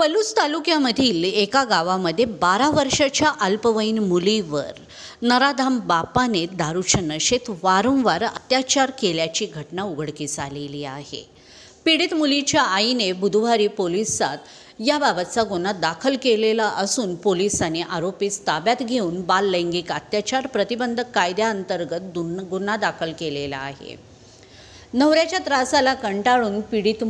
पलूस तालुक्यामधील एका गावामध्ये 12 वर्षाच्या अल्पवयीन मुलीवर नराधम बापाने दारूच्या नशेत वारंवार अत्याचार केल्याची घटना उघडकीस आलेली आहे। पीडित मुलीच्या आईने बुधवारी पोलिसात याबाबतचा गुन्हा दाखल केलेला असून पोलिसांनी आरोपीस ताब्यात घेऊन बाललैंगिक अत्याचार प्रतिबंधक कायद्याअंतर्गत गुन्हा दाखल केलेला आहे। नवऱ्याच्या त्रासाला कंटाळून पीडित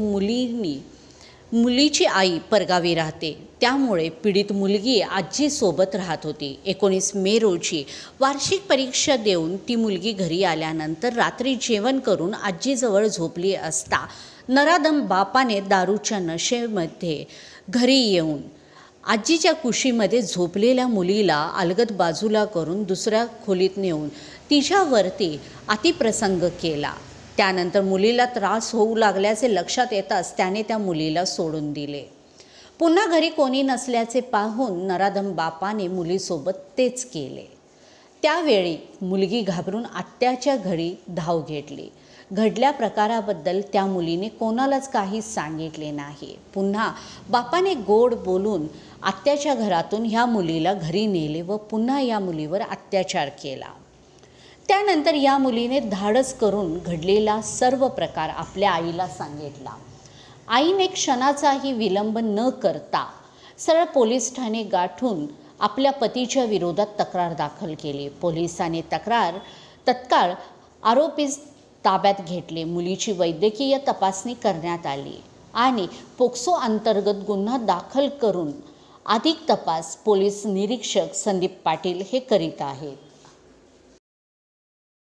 मुलीची आई परगावी राहते, त्यामुळे पीडित मुलगी आजीसोबत राहत होती। 19 मे रोजी वार्षिक परीक्षा देऊन ती मुलगी घरी आल्यानंतर रात्री जेवण करून आजीजवळ झोपली असता नराधम बापाने दारूच्या नशेमध्ये घरी येऊन आजीच्या कुशीमध्ये झोपलेल्या मुलीला अलगद बाजूला करून दुसऱ्या खोलीत नेऊन तिच्यावरती अतिप्रसंग केला। त्यानंतर मुलीला त्रास होऊ लागल्याचे लक्षात येताच त्याने त्या मुलीला सोडून दिले। पुन्हा घरी कोणी नसल्याचे पाहून नराधम बापाने मुलीसोबत तेच केले। त्यावेळी मुलगी घाबरून आत्याच्या घरी धाव घेतली। घडल्या प्रकाराबद्दल त्या मुलीने कोणालाच काही सांगितले नाही। पुन्हा बापाने गोड बोलून आत्याच्या घरातून ह्या मुलीला घरी नेले व पुन्हा या मुलीवर अत्याचार केला। त्यानंतर या मुलीने धाडस करून घडलेला सर्व प्रकार आपल्या आईला सांगितला। आईने क्षणाचाही विलंब न करता सरळ पोलीस ठाणे गाठून आपल्या पतीच्या विरोधात तक्रार दाखल केली। पोलिसांनी तत्काळ आरोपीस ताब्यात घेतले। मुलीची वैद्यकीय तपासणी करण्यात आली आणि पोक्सो अंतर्गत गुन्हा दाखल करून अधिक तपास पोलीस निरीक्षक संदीप पाटील हे करीत आहेत।